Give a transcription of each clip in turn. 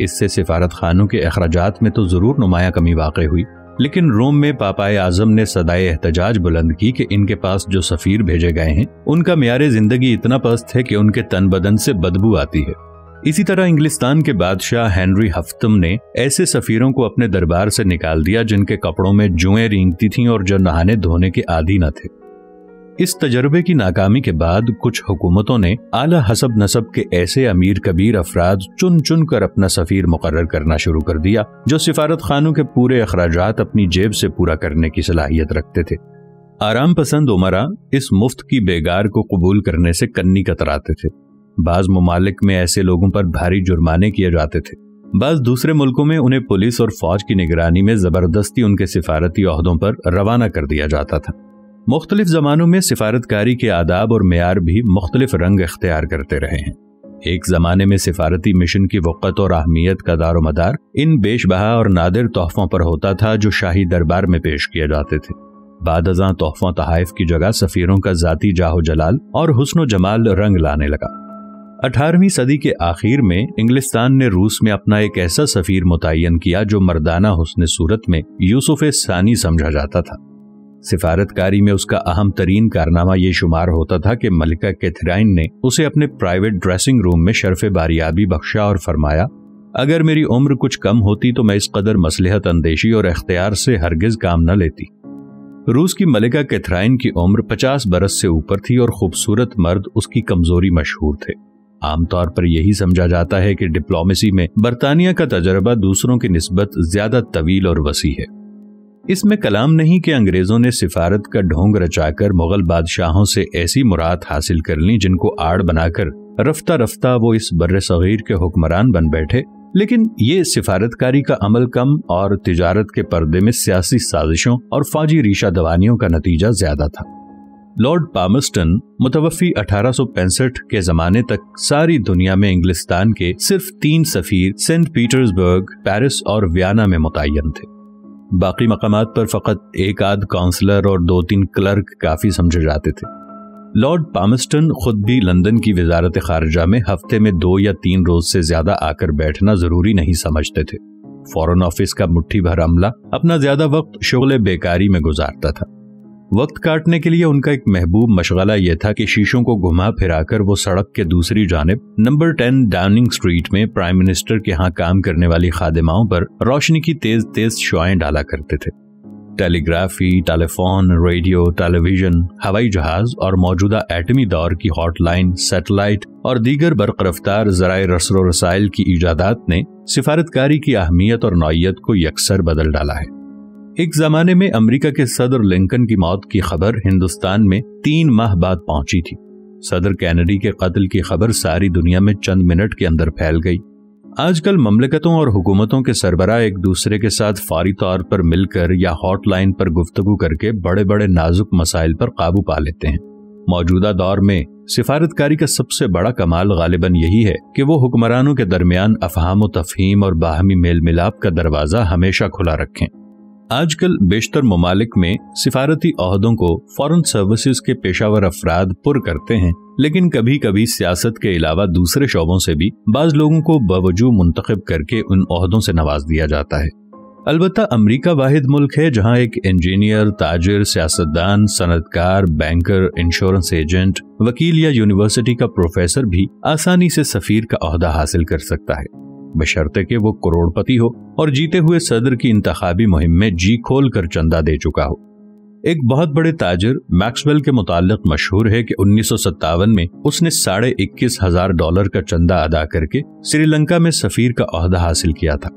اس سے سفارت خانوں کے اخراجات میں تو ضرور نمایاں کمی واقع ہوئی، لیکن روم میں پاپائے اعظم نے صدائے احتجاج بلند کی کہ ان کے پاس جو سفیر بھیجے گئے ہیں ان کا معیار زندگی اتنا پست ہے کہ ان کے تن بدن سے بدبو آتی ہے۔ اسی طرح انگلستان کے بادشاہ ہنری ہفتم نے ایسے سفیروں کو اپنے دربار سے نکال دیا جن کے کپڑوں میں جوئیں رینگتی تھیں اور جو نہانے دھونے کے عادی نہ تھے۔ اس تجربے کی ناکامی کے بعد کچھ حکومتوں نے اعلیٰ حسب نسب کے ایسے امیر کبیر افراد چن چن کر اپنا سفیر مقرر کرنا شروع کر دیا جو سفارت خانوں کے پورے اخراجات اپنی جیب سے پورا کرنے کی صلاحیت رکھتے تھے۔ آرام پسند امراء اس مفت کی بیگار کو قبول کرنے سے کنی کتراتے تھے۔ بعض ممالک میں ایسے لوگوں پر بھاری جرمانے کیے جاتے تھے، بعض دوسرے ملکوں میں انہیں پولیس اور فوج کی نگرانی میں زبردستی ان کے سفارتی عہدوں پر روانہ کر دیا جاتا تھا۔ مختلف زمانوں میں سفارتکاری کے آداب اور معیار بھی مختلف رنگ اختیار کرتے رہے ہیں۔ ایک زمانے میں سفارتی مشن کی وقت اور اہمیت کا دار و مدار ان بیش بہا اور نادر تحفوں پر ہوتا تھا جو شاہی دربار میں پیش کیے جاتے تھے۔ بعد ازاں تحفوں تحائف کی جگہ سفیروں کا ذاتی جاہ و جلال اور حسن و جمال رنگ لانے لگا۔ 18ویں صدی کے آخر میں انگلستان نے روس میں اپنا ایک ایسا سفیر متعین کیا جو مردانہ حسن صورت میں یوسف ثانی سمجھا جاتا تھا۔ سفارتکاری میں اس کا اہم ترین کارنامہ یہ شمار ہوتا تھا کہ ملکہ کیتھرائن نے اسے اپنے پرائیویٹ ڈریسنگ روم میں شرف باریابی بخشا اور فرمایا، اگر میری عمر کچھ کم ہوتی تو میں اس قدر مصلحت اندیشی اور اختیار سے ہرگز کام نہ لیتی۔ روس کی ملکہ کیتھرائن کی عمر 50 برس سے اوپر تھی اور خوبصورت مرد اس کی کمزوری مشہور تھے۔ عام طور پر یہی سمجھا جاتا ہے کہ ڈپلومیسی میں برطانیہ کا تجربہ دوسروں کی نسبت زیادہ طویل اور وسیع ہے۔ اس میں کلام نہیں کہ انگریزوں نے سفارت کا ڈھونگ رچا کر مغل بادشاہوں سے ایسی مراد حاصل کر لی جن کو آڑ بنا کر رفتہ رفتہ وہ اس بر صغیر کے حکمران بن بیٹھے، لیکن یہ سفارتکاری کا عمل کم اور تجارت کے پردے میں سیاسی سازشوں اور فوجی ریشہ دوانیوں کا نتیجہ زیادہ تھا۔ لارڈ پامرسٹن متوفی 1865 کے زمانے تک ساری دنیا میں انگلستان کے صرف 3 سفیر سینٹ پیٹرزبرگ، پیرس اور ویانا میں متعین تھے۔ باقی مقامات پر فقط ایک آدھ کونسلر اور 2-3 کلرک کافی سمجھے جاتے تھے۔ لارڈ پامرسٹن خود بھی لندن کی وزارت خارجہ میں ہفتے میں 2 یا 3 روز سے زیادہ آ کر بیٹھنا ضروری نہیں سمجھتے تھے۔ فورن آفس کا مٹھی بھر عملہ اپنا زیادہ وقت شغل بیکاری میں گزارتا تھا۔ وقت کاٹنے کے لیے ان کا ایک محبوب مشغلہ یہ تھا کہ شیشوں کو گھما پھرا کر وہ سڑک کے دوسری جانب نمبر 10 ڈاؤننگ اسٹریٹ میں پرائم منسٹر کے ہاں کام کرنے والی خادماؤں پر روشنی کی تیز تیز شعائیں ڈالا کرتے تھے۔ ٹیلی گرافی، ٹیلی فون، ریڈیو، ٹیلی ویژن، ہوائی جہاز اور موجودہ ایٹمی دور کی ہاٹ لائن، سیٹلائٹ اور دیگر برق رفتار ذرائع رسل و رسائل کی ایجادات نے سفارتکاری کی اہمیت اور نوعیت کو یکسر بدل ڈالا ہے۔ ایک زمانے میں امریکہ کے صدر لنکن کی موت کی خبر ہندوستان میں 3 ماہ بعد پہنچی تھی۔ صدر کینیڈی کے قتل کی خبر ساری دنیا میں چند منٹ کے اندر پھیل گئی۔ آج کل مملکتوں اور حکومتوں کے سربراہ ایک دوسرے کے ساتھ فوری طور پر مل کر یا ہاٹ لائن پر گفتگو کر کے بڑے بڑے نازک مسائل پر قابو پا لیتے ہیں۔ موجودہ دور میں سفارتکاری کا سب سے بڑا کمال غالباً یہی ہے کہ وہ حکمرانوں کے درمیان افہام و تفہیم اور باہمی میل ملاپ کا دروازہ ہمیشہ کھلا رکھیں۔ آج کل بیشتر ممالک میں سفارتی عہدوں کو فارن سروسز کے پیشہ ور افراد پر کرتے ہیں، لیکن کبھی کبھی سیاست کے علاوہ دوسرے شعبوں سے بھی بعض لوگوں کو باوجود منتخب کر کے ان عہدوں سے نواز دیا جاتا ہے۔ البتہ امریکہ واحد ملک ہے جہاں ایک انجینئر، تاجر، سیاستدان، صنعتکار، بینکر، انشورنس ایجنٹ، وکیل یا یونیورسٹی کا پروفیسر بھی آسانی سے سفیر کا عہدہ حاصل کر سکتا ہے، بشرطے کہ وہ کروڑ پتی ہو اور جیتے ہوئے صدر کی انتخابی مہم میں جی کھول کر چندہ دے چکا ہو۔ ایک بہت بڑے تاجر میکسویل کے متعلق مشہور ہے کہ 1957 میں اس نے $21,000 کا چندہ ادا کر کے سری لنکا میں سفیر کا عہدہ حاصل کیا تھا۔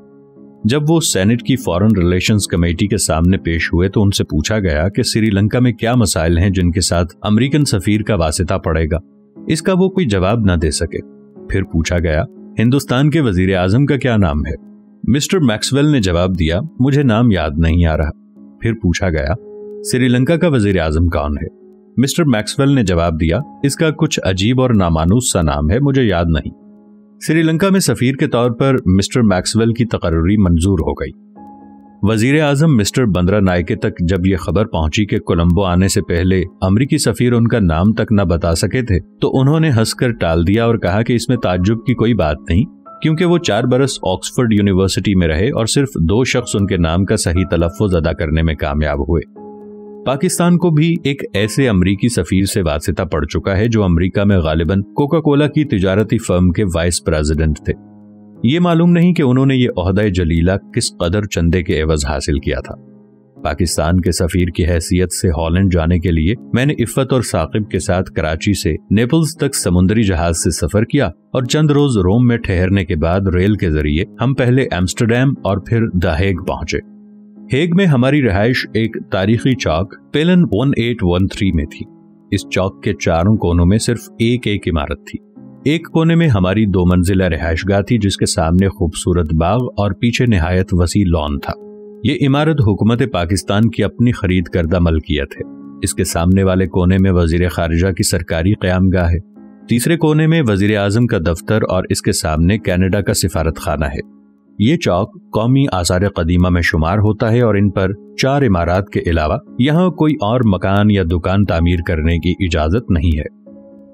جب وہ سینٹ کی فارن ریلیشنز کمیٹی کے سامنے پیش ہوئے تو ان سے پوچھا گیا کہ سری لنکا میں کیا مسائل ہیں جن کے ساتھ امریکن سفیر کا واسطہ پڑے گا۔ اس کا وہ کوئی جواب نہ دے سکے۔ پھر پوچھا گیا ہندوستان کے وزیر اعظم کا کیا نام ہے؟ مسٹر میکسویل نے جواب دیا مجھے نام یاد نہیں آ رہا۔ پھر پوچھا گیا سری لنکا کا وزیر اعظم کون ہے؟ مسٹر میکسویل نے جواب دیا اس کا کچھ عجیب اور نامانوس سا نام ہے، مجھے یاد نہیں۔ سری لنکا میں سفیر کے طور پر مسٹر میکسویل کی تقرری منظور ہو گئی۔ وزیر اعظم مسٹر بندرا نائکے تک جب یہ خبر پہنچی کہ کولمبو آنے سے پہلے امریکی سفیر ان کا نام تک نہ بتا سکے تھے تو انہوں نے ہنس کر ٹال دیا اور کہا کہ اس میں تعجب کی کوئی بات نہیں، کیونکہ وہ 4 برس آکسفورڈ یونیورسٹی میں رہے اور صرف 2 شخص ان کے نام کا صحیح تلفظ ادا کرنے میں کامیاب ہوئے۔ پاکستان کو بھی ایک ایسے امریکی سفیر سے واسطہ پڑ چکا ہے جو امریکہ میں غالباً کوکا کولا کی تجارتی فرم کے وائس پریزیڈنٹ تھے۔ یہ معلوم نہیں کہ انہوں نے یہ عہدہ جلیلہ کس قدر چندے کے عوض حاصل کیا تھا۔ پاکستان کے سفیر کی حیثیت سے ہالینڈ جانے کے لیے میں نے عفت اور ثاقب کے ساتھ کراچی سے نیپلز تک سمندری جہاز سے سفر کیا اور چند روز روم میں ٹھہرنے کے بعد ریل کے ذریعے ہم پہلے ایمسٹرڈیم اور پھر دا ہیگ پہنچے۔ ہیگ میں ہماری رہائش ایک تاریخی چوک پیلن 1813 میں تھی۔ اس چوک کے چاروں کونوں میں صرف ایک عمارت تھی۔ ایک کونے میں ہماری 2 منزلہ رہائش گاہ تھی جس کے سامنے خوبصورت باغ اور پیچھے نہایت وسیع لان تھا۔ یہ عمارت حکومت پاکستان کی اپنی خرید کردہ ملکیت ہے۔ اس کے سامنے والے کونے میں وزیر خارجہ کی سرکاری قیام گاہ ہے۔ تیسرے کونے میں وزیر اعظم کا دفتر اور اس کے سامنے کینیڈا کا سفارت خانہ ہے۔ یہ چوک قومی آثار قدیمہ میں شمار ہوتا ہے اور ان پر 4 عمارات کے علاوہ یہاں کوئی اور مکان یا دکان تعمیر کرنے کی اجازت نہیں ہے۔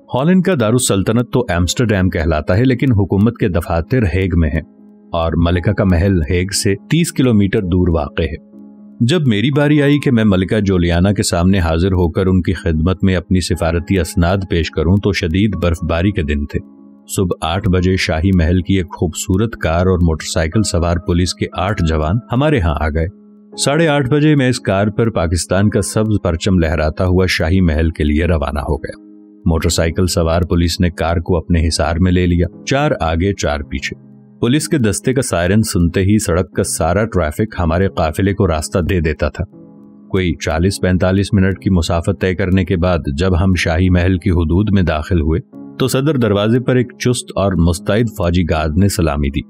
ہالینڈ کا دارالسلطنت تو ایمسٹرڈیم کہلاتا ہے، لیکن حکومت کے دفاتر ہیگ میں ہیں اور ملکہ کا محل ہیگ سے 30 کلومیٹر دور واقع ہے۔ جب میری باری آئی کہ میں ملکہ جولیانا کے سامنے حاضر ہو کر ان کی خدمت میں اپنی سفارتی اسناد پیش کروں تو شدید برف باری کے دن تھے۔ صبح 8 بجے شاہی محل کی ایک خوبصورت کار اور موٹر سائیکل سوار پولیس کے 8 جوان ہمارے ہاں آ گئے۔ 8:30 بجے میں اس کار پر پاکستان کا سبز پرچم لہراتا ہوا شاہی محل کے لیے روانہ ہو گیا۔ موٹر سائیکل سوار پولیس نے کار کو اپنے حصار میں لے لیا، 4 آگے 4 پیچھے۔ پولیس کے دستے کا سائرن سنتے ہی سڑک کا سارا ٹریفک ہمارے قافلے کو راستہ دے دیتا تھا۔ کوئی 40-45 منٹ کی مسافت طے کرنے کے بعد جب ہم شاہی محل کی حدود میں داخل ہوئے تو صدر دروازے پر ایک چست اور مستعد فوجی گارد نے سلامی دی۔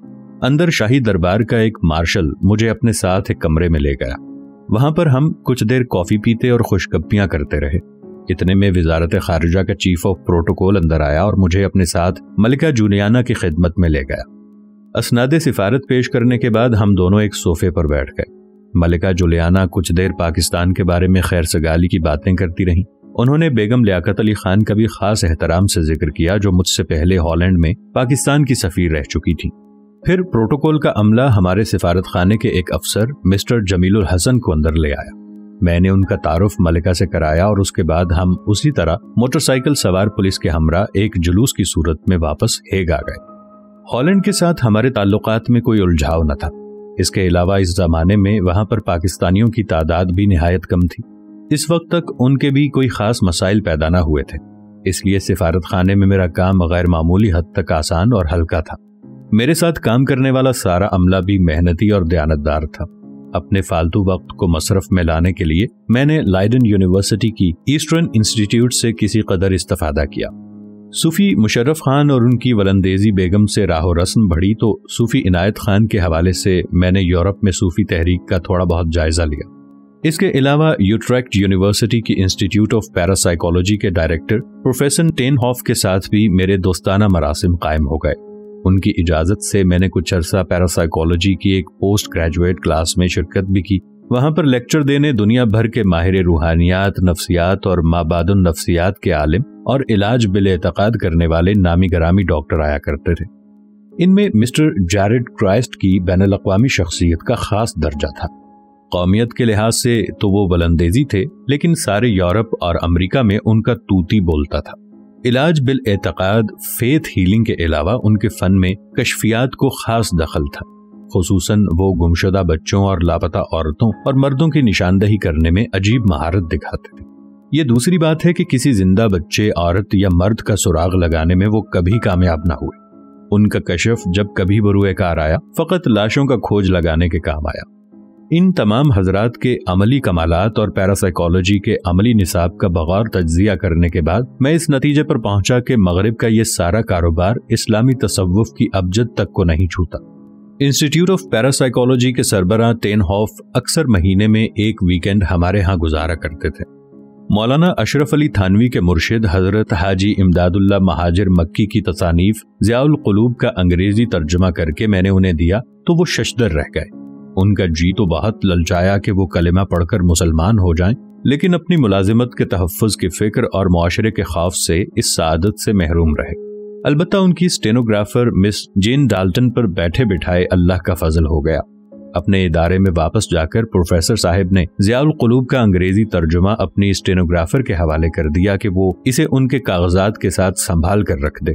اندر شاہی دربار کا ایک مارشل مجھے اپنے ساتھ ایک کمرے میں لے گیا۔ وہاں پر ہم کچھ دیر کافی پیتے اور خوش گپیاں کرتے رہے۔ اتنے میں وزارت خارجہ کا چیف آف پروٹوکول اندر آیا اور مجھے اپنے ساتھ ملکہ جولیانا کی خدمت میں لے گیا۔ اسناد سفارت پیش کرنے کے بعد ہم دونوں ایک صوفے پر بیٹھ گئے۔ ملکہ جولیانا کچھ دیر پاکستان کے بارے میں خیر سگالی کی باتیں کرتی رہیں۔ انہوں نے بیگم لیاقت علی خان کا بھی خاص احترام سے ذکر کیا جو مجھ سے پہلے ہالینڈ میں پاکستان کی سفیر رہ چکی تھی۔ پھر پروٹوکول کا عملہ ہمارے سفارت خانے کے ایک افسر مسٹر جمیل الحسن کو اندر لے آیا۔ میں نے ان کا تعارف ملکہ سے کرایا اور اس کے بعد ہم اسی طرح موٹر سائیکل سوار پولیس کے ہمراہ ایک جلوس کی صورت میں واپس ہیگ آ گئے۔ ہالینڈ کے ساتھ ہمارے تعلقات میں کوئی الجھاؤ نہ تھا۔ اس کے علاوہ اس زمانے میں وہاں پر پاکستانیوں کی تعداد بھی نہایت کم تھی۔ اس وقت تک ان کے بھی کوئی خاص مسائل پیدا نہ ہوئے تھے، اس لیے سفارت خانے میں میرا کام غیر معمولی حد تک آسان اور ہلکا تھا۔ میرے ساتھ کام کرنے والا سارا عملہ بھی محنتی اور دیانتدار تھا۔ اپنے فالتو وقت کو مصرف میں لانے کے لیے میں نے لائڈن یونیورسٹی کی ایسٹرن انسٹیٹیوٹ سے کسی قدر استفادہ کیا۔ صوفی مشرف خان اور ان کی ولندیزی بیگم سے راہ و رسم بڑھی تو صوفی عنایت خان کے حوالے سے میں نے یورپ میں صوفی تحریک کا تھوڑا بہت جائزہ لیا۔ اس کے علاوہ یوٹریکٹ یونیورسٹی کی انسٹیٹیوٹ آف پیراسائیکالوجی کے ڈائریکٹر پروفیسر ٹین ہاف کے ساتھ بھی میرے دوستانہ مراسم قائم ہو گئے۔ ان کی اجازت سے میں نے کچھ عرصہ پیراسائیکالوجی کی ایک پوسٹ گریجویٹ کلاس میں شرکت بھی کی۔ وہاں پر لیکچر دینے دنیا بھر کے ماہر روحانیات، نفسیات اور مابعد النفسیات کے عالم اور علاج بالاعتقاد کرنے والے نامی گرامی ڈاکٹر آیا کرتے تھے۔ ان میں مسٹر جیرڈ کرائسٹ کی بین الاقوامی شخصیت کا خاص درجہ تھا۔ قومیت کے لحاظ سے تو وہ ولندیزی تھے، لیکن سارے یورپ اور امریکہ میں ان کا توتی بولتا تھا۔ علاج بالاعتقاد فیتھ ہیلنگ کے علاوہ ان کے فن میں کشفیات کو خاص دخل تھا، خصوصاً وہ گمشدہ بچوں اور لاپتہ عورتوں اور مردوں کی نشاندہی کرنے میں عجیب مہارت دکھاتے تھے۔ یہ دوسری بات ہے کہ کسی زندہ بچے، عورت یا مرد کا سراغ لگانے میں وہ کبھی کامیاب نہ ہوئے۔ ان کا کشف جب کبھی بروئے کار آیا فقط لاشوں کا کھوج لگانے کے کام آیا۔ ان تمام حضرات کے عملی کمالات اور پیراسائیکالوجی کے عملی نصاب کا بغور تجزیہ کرنے کے بعد میں اس نتیجے پر پہنچا کہ مغرب کا یہ سارا کاروبار اسلامی تصوف کی ابجد تک کو نہیں چھوتا۔ انسٹیٹیوٹ آف پیراسائیکالوجی کے سربراہ ٹین ہاف اکثر مہینے میں ایک ویکینڈ ہمارے ہاں گزارا کرتے تھے۔ مولانا اشرف علی تھانوی کے مرشد حضرت حاجی امداد اللہ مہاجر مکی کی تصانیف ضیاء القلوب کا انگریزی ترجمہ کر کے میں نے انہیں دیا تو وہ ششدر رہ گئے۔ ان کا جی تو بہت للچایا کہ وہ کلمہ پڑھ کر مسلمان ہو جائیں، لیکن اپنی ملازمت کے تحفظ کی فکر اور معاشرے کے خوف سے اس سعادت سے محروم رہے۔ البتہ ان کی اسٹینوگرافر مس جین ڈالٹن پر بیٹھے بٹھائے اللہ کا فضل ہو گیا۔ اپنے ادارے میں واپس جا کر پروفیسر صاحب نے ضیاء القلوب کا انگریزی ترجمہ اپنی اسٹینوگرافر کے حوالے کر دیا کہ وہ اسے ان کے کاغذات کے ساتھ سنبھال کر رکھ دے۔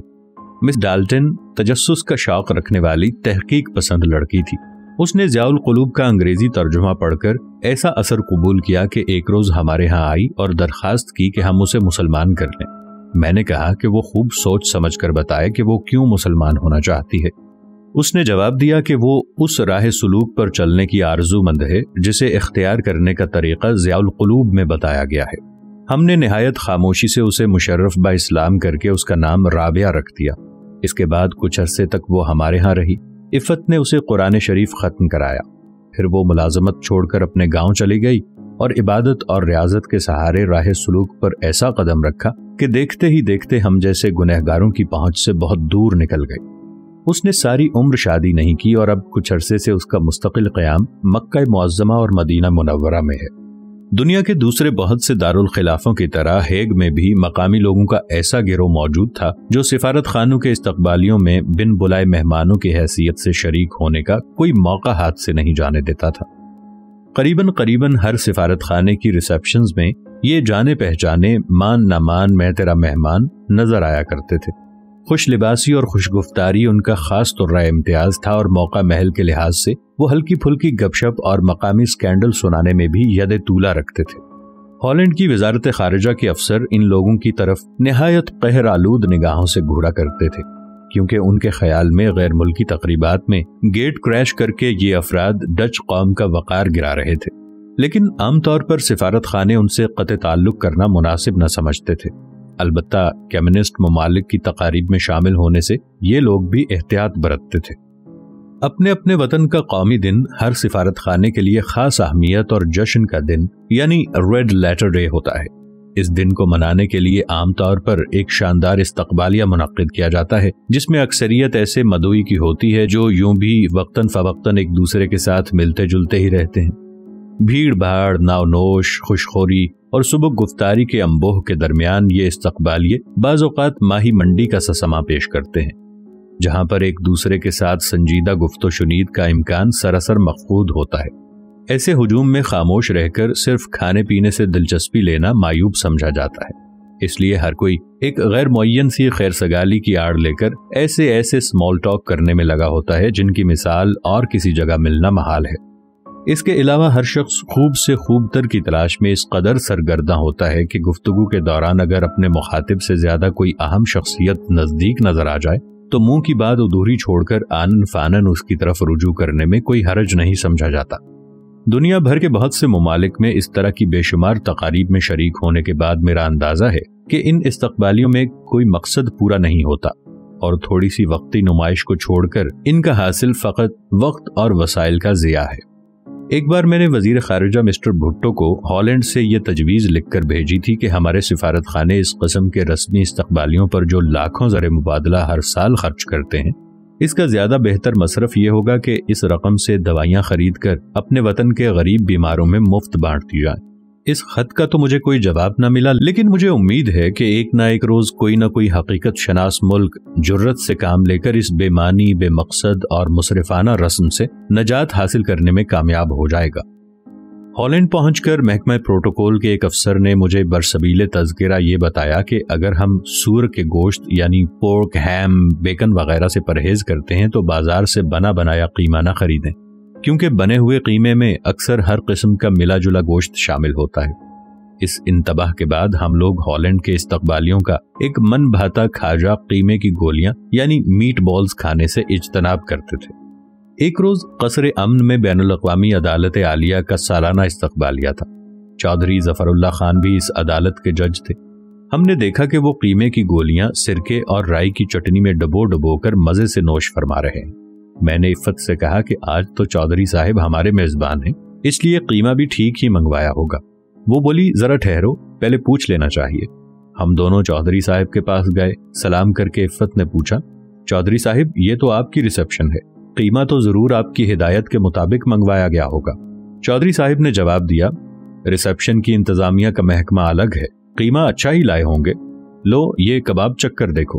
مس ڈالٹن تجسس کا شوق رکھنے والی تحقیق پسند لڑکی تھی۔ اس نے ضیاء القلوب کا انگریزی ترجمہ پڑھ کر ایسا اثر قبول کیا کہ ایک روز ہمارے ہاں آئی اور درخواست کی کہ ہم اسے مسلمان کر لیں۔ میں نے کہا کہ وہ خوب سوچ سمجھ کر بتائے کہ وہ کیوں مسلمان ہونا چاہتی ہے۔ اس نے جواب دیا کہ وہ اس راہ سلوک پر چلنے کی آرزو مند ہے جسے اختیار کرنے کا طریقہ ضیاء القلوب میں بتایا گیا ہے۔ ہم نے نہایت خاموشی سے اسے مشرف با اسلام کر کے اس کا نام رابعہ رکھ دیا۔ اس کے بعد کچھ عرصے تک وہ ہمارے ہاں رہی۔ عفت نے اسے قرآن شریف ختم کرایا۔ پھر وہ ملازمت چھوڑ کر اپنے گاؤں چلی گئی اور عبادت اور ریاضت کے سہارے راہ سلوک پر ایسا قدم رکھا کہ دیکھتے ہی دیکھتے ہم جیسے گنہگاروں کی پہنچ سے بہت دور نکل گئی۔ اس نے ساری عمر شادی نہیں کی اور اب کچھ عرصے سے اس کا مستقل قیام مکہ معظمہ اور مدینہ منورہ میں ہے۔ دنیا کے دوسرے بہت سے دارالخلافوں کی طرح ہیگ میں بھی مقامی لوگوں کا ایسا گروہ موجود تھا جو سفارت خانوں کے استقبالیوں میں بن بلائے مہمانوں کی حیثیت سے شریک ہونے کا کوئی موقع ہاتھ سے نہیں جانے دیتا تھا۔ قریباً ہر سفارت خانے کی ریسیپشنز میں یہ جانے پہچانے مان نہ مان میں تیرا مہمان نظر آیا کرتے تھے۔ خوش لباسی اور خوش گفتاری ان کا خاص طرح امتیاز تھا اور موقع محل کے لحاظ سے وہ ہلکی پھلکی گپ شپ اور مقامی سکینڈل سنانے میں بھی ید طولہ رکھتے تھے۔ ہالینڈ کی وزارت خارجہ کے افسر ان لوگوں کی طرف نہایت قہر آلود نگاہوں سے گھورا کرتے تھے، کیونکہ ان کے خیال میں غیر ملکی تقریبات میں گیٹ کریش کر کے یہ افراد ڈچ قوم کا وقار گرا رہے تھے، لیکن عام طور پر سفارت خانے ان سے قطع تعلق کرنا مناسب نہ سمجھتے تھے۔ البتہ کمیونسٹ ممالک کی تقاریب میں شامل ہونے سے یہ لوگ بھی احتیاط برتتے تھے۔ اپنے اپنے وطن کا قومی دن ہر سفارت خانے کے لیے خاص اہمیت اور جشن کا دن یعنی ریڈ لیٹر ڈے ہوتا ہے۔ اس دن کو منانے کے لیے عام طور پر ایک شاندار استقبالیہ منعقد کیا جاتا ہے جس میں اکثریت ایسے مدعوی کی ہوتی ہے جو یوں بھی وقتاً فوقتاً ایک دوسرے کے ساتھ ملتے جلتے ہی رہتے ہیں۔ بھیڑ بھاڑ، ناو نوش، خوشخوری اور سبک گفتاری کے انبوہ کے درمیان یہ استقبالیے بعض اوقات ماہی منڈی کا سا سما پیش کرتے ہیں، جہاں پر ایک دوسرے کے ساتھ سنجیدہ گفت و شنید کا امکان سراسر مفقود ہوتا ہے۔ ایسے ہجوم میں خاموش رہ کر صرف کھانے پینے سے دلچسپی لینا معیوب سمجھا جاتا ہے، اس لیے ہر کوئی ایک غیر معین سی خیر سگالی کی آڑ لے کر ایسے اسمال ٹاک کرنے میں لگا ہوتا ہے جن کی مثال اور کسی جگہ ملنا محال ہے۔ اس کے علاوہ ہر شخص خوب سے خوب تر کی تلاش میں اس قدر سرگرداں ہوتا ہے کہ گفتگو کے دوران اگر اپنے مخاطب سے زیادہ کوئی اہم شخصیت نزدیک نظر آ جائے تو منہ کی بات ادھوری چھوڑ کر آنن فانن اس کی طرف رجوع کرنے میں کوئی حرج نہیں سمجھا جاتا۔ دنیا بھر کے بہت سے ممالک میں اس طرح کی بے شمار تقاریب میں شریک ہونے کے بعد میرا اندازہ ہے کہ ان استقبالیوں میں کوئی مقصد پورا نہیں ہوتا اور تھوڑی سی وقتی نمائش کو چھوڑ کر ان کا حاصل فقط وقت اور وسائل کا ضیاع ہے۔ ایک بار میں نے وزیر خارجہ مسٹر بھٹو کو ہالینڈ سے یہ تجویز لکھ کر بھیجی تھی کہ ہمارے سفارت خانے اس قسم کے رسمی استقبالیوں پر جو لاکھوں زر مبادلہ ہر سال خرچ کرتے ہیں، اس کا زیادہ بہتر مصرف یہ ہوگا کہ اس رقم سے دوائیاں خرید کر اپنے وطن کے غریب بیماروں میں مفت بانٹ دی جائیں۔ اس خط کا تو مجھے کوئی جواب نہ ملا، لیکن مجھے امید ہے کہ ایک نہ ایک روز کوئی نہ کوئی حقیقت شناس ملک جرت سے کام لے کر اس بے معنی، بے مقصد اور مصرفانہ رسم سے نجات حاصل کرنے میں کامیاب ہو جائے گا۔ ہالینڈ پہنچ کر محکمہ پروٹوکول کے ایک افسر نے مجھے برسبیل تذکرہ یہ بتایا کہ اگر ہم سور کے گوشت یعنی پورک، ہیم، بیکن وغیرہ سے پرہیز کرتے ہیں تو بازار سے بنا بنایا قیمہ نہ خریدیں، کیونکہ بنے ہوئے قیمے میں اکثر ہر قسم کا ملا جلا گوشت شامل ہوتا ہے۔ اس انتباہ کے بعد ہم لوگ ہالینڈ کے استقبالیوں کا ایک من بھاتا کھاجا قیمے کی گولیاں یعنی میٹ بالز کھانے سے اجتناب کرتے تھے۔ ایک روز قصر امن میں بین الاقوامی عدالت عالیہ کا سالانہ استقبالیہ تھا۔ چودھری ظفر اللہ خان بھی اس عدالت کے جج تھے۔ ہم نے دیکھا کہ وہ قیمے کی گولیاں سرکے اور رائی کی چٹنی میں ڈبو کر مزے سے نوش فرما رہے ہیں۔ میں نے عفت سے کہا کہ آج تو چودھری صاحب ہمارے میزبان ہیں، اس لیے قیمہ بھی ٹھیک ہی منگوایا ہوگا۔ وہ بولی ذرا ٹھہرو، پہلے پوچھ لینا چاہیے۔ ہم دونوں چودھری صاحب کے پاس گئے۔ سلام کر کے عفت نے پوچھا، چودھری صاحب یہ تو آپ کی ریسیپشن ہے، قیمہ تو ضرور آپ کی ہدایت کے مطابق منگوایا گیا ہوگا۔ چودھری صاحب نے جواب دیا، ریسیپشن کی انتظامیہ کا محکمہ الگ ہے، قیمہ اچھا ہی لائے ہوں گے، لو یہ کباب چک کر دیکھو۔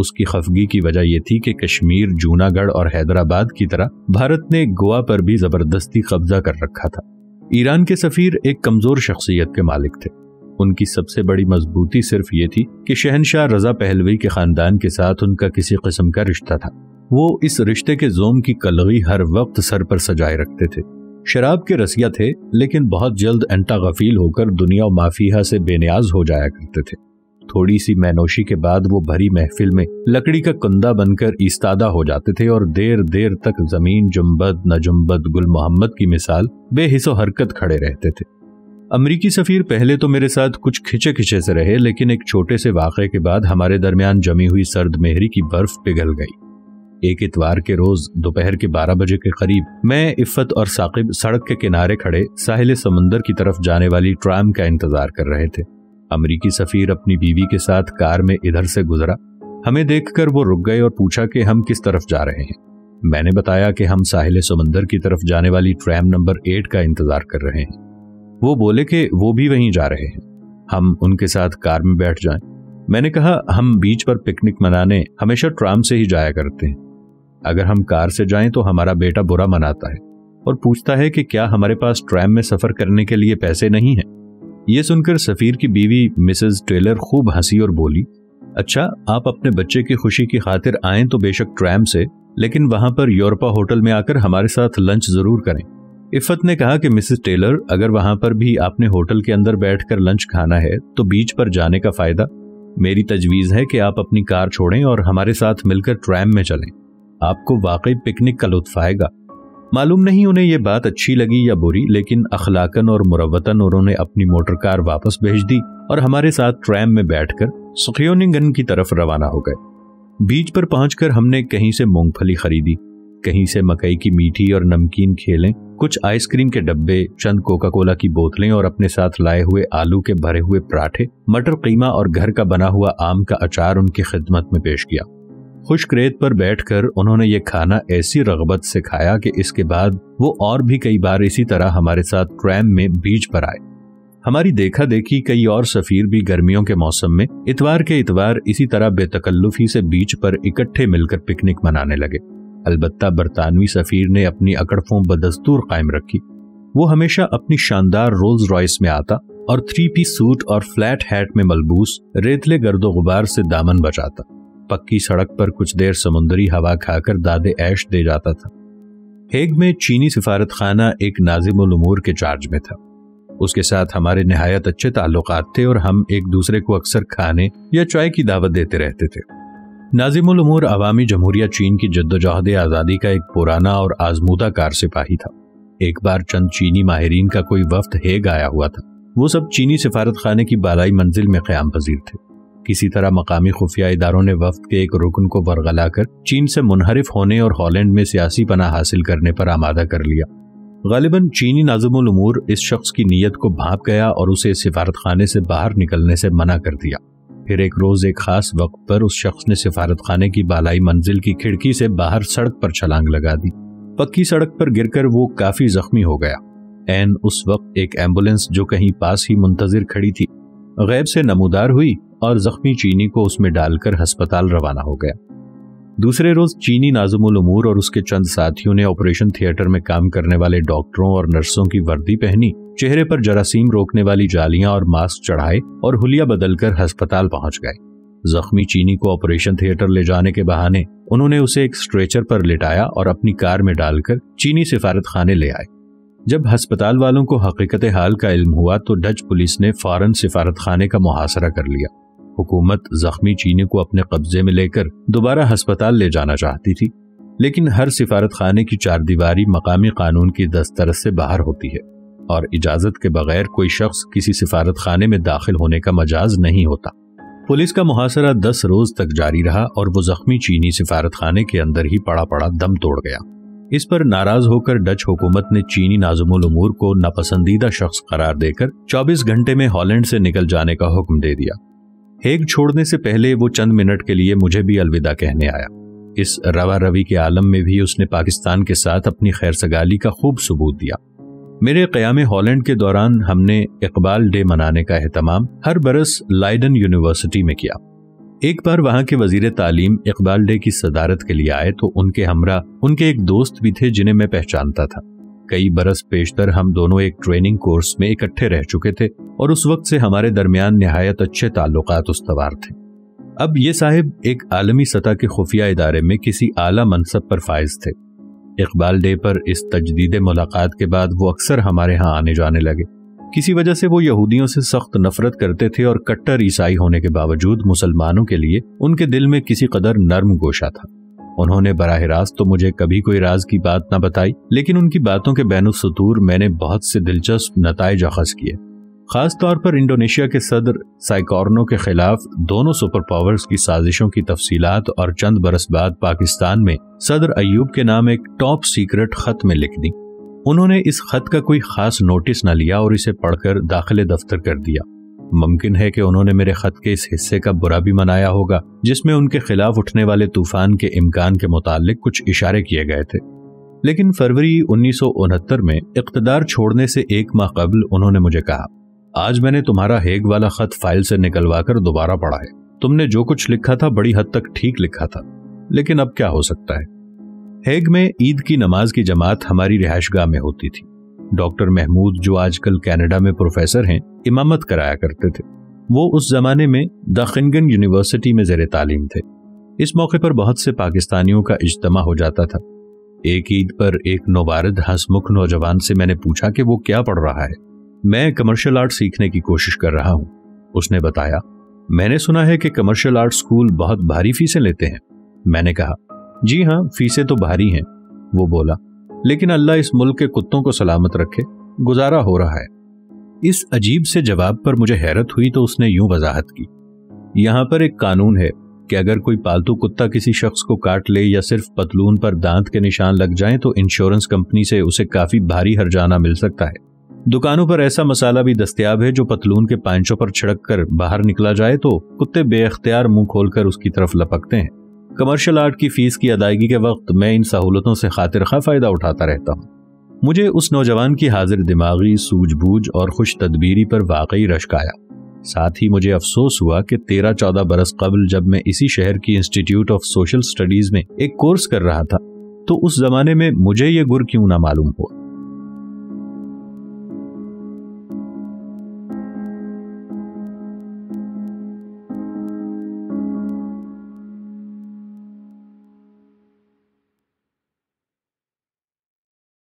اس کی خفگی کی وجہ یہ تھی کہ کشمیر، جوناگڑھ اور حیدرآباد کی طرح بھارت نے گوا پر بھی زبردستی قبضہ کر رکھا تھا۔ ایران کے سفیر ایک کمزور شخصیت کے مالک تھے۔ ان کی سب سے بڑی مضبوطی صرف یہ تھی کہ شہنشاہ رضا پہلوی کے خاندان کے ساتھ ان کا کسی قسم کا رشتہ تھا۔ وہ اس رشتے کے زوم کی کلغی ہر وقت سر پر سجائے رکھتے تھے۔ شراب کے رسیا تھے، لیکن بہت جلد انٹا غفیل ہو کر دنیا و مافیہا سے بے نیاز ہو جایا کرتے تھے۔ تھوڑی سی مینوشی کے بعد وہ بھری محفل میں لکڑی کا کندہ بن کر ایستادہ ہو جاتے تھے اور دیر دیر تک زمین جنبد نہ جنبد گل محمد کی مثال بے حس و حرکت کھڑے رہتے تھے۔ امریکی سفیر پہلے تو میرے ساتھ کچھ کھچے کھچے سے رہے، لیکن ایک چھوٹے سے واقعے کے بعد ہمارے درمیان جمی ہوئی سرد مہری کی برف پگھل گئی۔ ایک اتوار کے روز دوپہر کے 12 بجے کے قریب میں، عفت اور ثاقب سڑک کے کنارے کھڑے ساحل سمندر کی طرف جانے والی ٹرام کا انتظار کر رہے تھے۔ امریکی سفیر اپنی بیوی کے ساتھ کار میں ادھر سے گزرا۔ ہمیں دیکھ کر وہ رک گئے اور پوچھا کہ ہم کس طرف جا رہے ہیں۔ میں نے بتایا کہ ہم ساحل سمندر کی طرف جانے والی ٹرام نمبر 8 کا انتظار کر رہے ہیں۔ وہ بولے کہ وہ بھی وہیں جا رہے ہیں، ہم ان کے ساتھ کار میں بیٹھ جائیں۔ میں نے کہا ہم بیچ پر پکنک منانے ہمیشہ ٹرام سے ہی جایا کرتے ہیں۔ اگر ہم کار سے جائیں تو ہمارا بیٹا برا مناتا ہے اور پوچھتا ہے کہ کیا ہمارے پاس ٹرام میں سفر کرنے کے لیے پیسے نہیں ہیں۔ یہ سن کر سفیر کی بیوی مسز ٹیلر خوب ہنسی اور بولی، اچھا آپ اپنے بچے کی خوشی کی خاطر آئیں تو بے شک ٹرام سے، لیکن وہاں پر یورپا ہوٹل میں آ کر ہمارے ساتھ لنچ ضرور کریں۔ عفت نے کہا کہ مسز ٹیلر، اگر وہاں پر بھی آپ نے ہوٹل کے اندر بیٹھ کر لنچ کھانا ہے تو بیچ پر جانے کا فائدہ؟ میری تجویز ہے کہ آپ اپنی کار چھوڑیں اور ہمارے ساتھ مل کر ٹرام میں چلیں، آپ کو واقعی پکنک کا لطف آئے گا۔ معلوم نہیں انہیں یہ بات اچھی لگی یا بری، لیکن اخلاقاً اور مروتاً انہوں نے اپنی موٹر کار واپس بھیج دی اور ہمارے ساتھ ٹرام میں بیٹھ کر سخیوننگن کی طرف روانہ ہو گئے۔ بیچ پر پہنچ کر ہم نے کہیں سے مونگ پھلی خریدی، کہیں سے مکئی کی میٹھی اور نمکین کھیلیں، کچھ آئس کریم کے ڈبے، چند کوکا کولا کی بوتلیں اور اپنے ساتھ لائے ہوئے آلو کے بھرے ہوئے پراٹھے، مٹر قیمہ اور گھر کا بنا ہوا آم کا اچار ان کی خدمت میں پیش کیا۔ خشک ریت پر بیٹھ کر انہوں نے یہ کھانا ایسی رغبت سے کھایا کہ اس کے بعد وہ اور بھی کئی بار اسی طرح ہمارے ساتھ ٹرام میں بیچ پر آئے۔ ہماری دیکھا دیکھی کئی اور سفیر بھی گرمیوں کے موسم میں اتوار کے اتوار اسی طرح بے تکلفی سے بیچ پر اکٹھے مل کر پکنک منانے لگے۔ البتہ برطانوی سفیر نے اپنی اکڑفوں بدستور قائم رکھی۔ وہ ہمیشہ اپنی شاندار رولز رائس میں آتا اور 3 پیس سوٹ اور فلیٹ ہیٹ میں ملبوس ریتلے گرد و غبار سے دامن بچاتا، پکی سڑک پر کچھ دیر سمندری ہوا کھا کر دادے عیش دے جاتا تھا۔ ہیگ میں چینی سفارت خانہ ایک ناظم الامور کے چارج میں تھا۔ اس کے ساتھ ہمارے نہایت اچھے تعلقات تھے اور ہم ایک دوسرے کو اکثر کھانے یا چائے کی دعوت دیتے رہتے تھے۔ ناظم الامور عوامی جمہوریہ چین کی جدوجہد آزادی کا ایک پرانا اور آزمودہ کار سپاہی تھا۔ ایک بار چند چینی ماہرین کا کوئی وفد ہیگ آیا ہوا تھا۔ وہ سب چینی سفارت خانے کی بالائی منزل میں قیام پذیر تھے۔ کسی طرح مقامی خفیہ اداروں نے وفد کے ایک رکن کو ورغلا کر چین سے منحرف ہونے اور ہالینڈ میں سیاسی پناہ حاصل کرنے پر آمادہ کر لیا۔ غالباً چینی ناظم الامور اس شخص کی نیت کو بھانپ گیا اور اسے سفارت خانے سے باہر نکلنے سے منع کر دیا۔ پھر ایک روز ایک خاص وقت پر اس شخص نے سفارت خانے کی بالائی منزل کی کھڑکی سے باہر سڑک پر چھلانگ لگا دی۔ پکی سڑک پر گر کر وہ کافی زخمی ہو گیا۔ عین اس وقت ایک ایمبولینس جو کہیں پاس ہی منتظر کھڑی تھی غیب سے نمودار ہوئی اور زخمی چینی کو اس میں ڈال کر ہسپتال روانہ ہو گیا۔ دوسرے روز چینی ناظم الامور اور اس کے چند ساتھیوں نے آپریشن تھیٹر میں کام کرنے والے ڈاکٹروں اور نرسوں کی وردی پہنی، چہرے پر جراثیم روکنے والی جالیاں اور ماسک چڑھائے اور حلیہ بدل کر ہسپتال پہنچ گئے۔ زخمی چینی کو آپریشن تھیٹر لے جانے کے بہانے انہوں نے اسے ایک اسٹریچر پر لٹایا اور اپنی کار میں ڈال کر چینی سفارت خانے لے آئے۔ جب ہسپتال والوں کو حقیقت حال کا علم ہوا تو ڈچ پولیس نے فوراً سفارت خانے کا محاصرہ کر لیا۔ حکومت زخمی چینی کو اپنے قبضے میں لے کر دوبارہ ہسپتال لے جانا چاہتی تھی، لیکن ہر سفارت خانے کی چار دیواری مقامی قانون کی دسترس سے باہر ہوتی ہے اور اجازت کے بغیر کوئی شخص کسی سفارت خانے میں داخل ہونے کا مجاز نہیں ہوتا۔ پولیس کا محاصرہ 10 روز تک جاری رہا اور وہ زخمی چینی سفارت خانے کے اندر ہی پڑا دم توڑ گیا۔ اس پر ناراض ہو کر ڈچ حکومت نے چینی ناظم الامور کو ناپسندیدہ شخص قرار دے کر 24 گھنٹے میں ہالینڈ سے نکل جانے کا حکم دے دیا۔ ہیگ چھوڑنے سے پہلے وہ چند منٹ کے لیے مجھے بھی الوداع کہنے آیا۔ اس روا روی کے عالم میں بھی اس نے پاکستان کے ساتھ اپنی خیر سگالی کا خوب ثبوت دیا۔ میرے قیام ہالینڈ کے دوران ہم نے اقبال ڈے منانے کا اہتمام ہر برس لائیڈن یونیورسٹی میں کیا۔ ایک بار وہاں کے وزیر تعلیم اقبال ڈے کی صدارت کے لیے آئے تو ان کے ہمراہ ان کے ایک دوست بھی تھے جنہیں میں پہچانتا تھا۔ کئی برس پیشتر ہم دونوں ایک ٹریننگ کورس میں اکٹھے رہ چکے تھے اور اس وقت سے ہمارے درمیان نہایت اچھے تعلقات استوار تھے۔ اب یہ صاحب ایک عالمی سطح کے خفیہ ادارے میں کسی اعلیٰ منصب پر فائز تھے۔ اقبال ڈے پر اس تجدید ملاقات کے بعد وہ اکثر ہمارے ہاں آنے جانے لگے۔ کسی وجہ سے وہ یہودیوں سے سخت نفرت کرتے تھے اور کٹر عیسائی ہونے کے باوجود مسلمانوں کے لیے ان کے دل میں کسی قدر نرم گوشہ تھا۔ انہوں نے براہ راست تو مجھے کبھی کوئی راز کی بات نہ بتائی، لیکن ان کی باتوں کے بین السطور میں نے بہت سے دلچسپ نتائج اخذ کیے۔ خاص طور پر انڈونیشیا کے صدر سائیکورنو کے خلاف دونوں سپر پاورز کی سازشوں کی تفصیلات اور چند برس بعد پاکستان میں صدر ایوب کے نام ایک ٹاپ سیکرٹ خط میں لکھ دی۔ انہوں نے اس خط کا کوئی خاص نوٹس نہ لیا اور اسے پڑھ کر داخل دفتر کر دیا۔ ممکن ہے کہ انہوں نے میرے خط کے اس حصے کا برا بھی منایا ہوگا جس میں ان کے خلاف اٹھنے والے طوفان کے امکان کے متعلق کچھ اشارے کیے گئے تھے۔ لیکن فروری 1969 میں اقتدار چھوڑنے سے ایک ماہ قبل انہوں نے مجھے کہا، آج میں نے تمہارا ہیگ والا خط فائل سے نکلوا کر دوبارہ پڑھا ہے۔ تم نے جو کچھ لکھا تھا بڑی حد تک ٹھیک لکھا تھا، لیکن اب کیا ہو سکتا ہے۔ ہیگ میں عید کی نماز کی جماعت ہماری رہائش گاہ میں ہوتی تھی۔ ڈاکٹر محمود جو آج کل کینیڈا میں پروفیسر ہیں امامت کرایا کرتے تھے۔ وہ اس زمانے میں داخنگن یونیورسٹی میں زیر تعلیم تھے۔ اس موقع پر بہت سے پاکستانیوں کا اجتماع ہو جاتا تھا۔ ایک عید پر ایک نوبارد ہنسمکھ نوجوان سے میں نے پوچھا کہ وہ کیا پڑھ رہا ہے۔ میں کمرشل آرٹ سیکھنے کی کوشش کر رہا ہوں، اس نے بتایا۔ میں نے سنا ہے کہ کمرشل آرٹ سکول بہت بھاری فیسیں لیتے ہیں۔ میں نے کہا، جی ہاں، فیسیں تو بھاری ہیں۔ وہ بولا، لیکن اللہ اس ملک کے کتوں کو سلامت رکھے، گزارا ہو رہا ہے۔ اس عجیب سے جواب پر مجھے حیرت ہوئی تو اس نے یوں وضاحت کی، یہاں پر ایک قانون ہے کہ اگر کوئی پالتو کتا کسی شخص کو کاٹ لے یا صرف پتلون پر دانت کے نشان لگ جائیں تو انشورنس کمپنی سے اسے کافی بھاری ہرجانہ مل سکتا ہے۔ دکانوں پر ایسا مسالہ بھی دستیاب ہے جو پتلون کے پائنچوں پر چھڑک کر باہر نکلا جائے تو کتے بے اختیار منہ کھول کر اس کی طرف لپکتے ہیں۔ کمرشل آرٹ کی فیس کی ادائیگی کے وقت میں ان سہولتوں سے خاطر خواہ فائدہ اٹھاتا رہتا ہوں۔ مجھے اس نوجوان کی حاضر دماغی سوجھ بوجھ اور خوش تدبیری پر واقعی رشک آیا۔ ساتھ ہی مجھے افسوس ہوا کہ 13-14 برس قبل جب میں اسی شہر کی انسٹیٹیوٹ آف سوشل سٹڈیز میں ایک کورس کر رہا تھا تو اس زمانے میں مجھے یہ گر کیوں نہ معلوم ہوا۔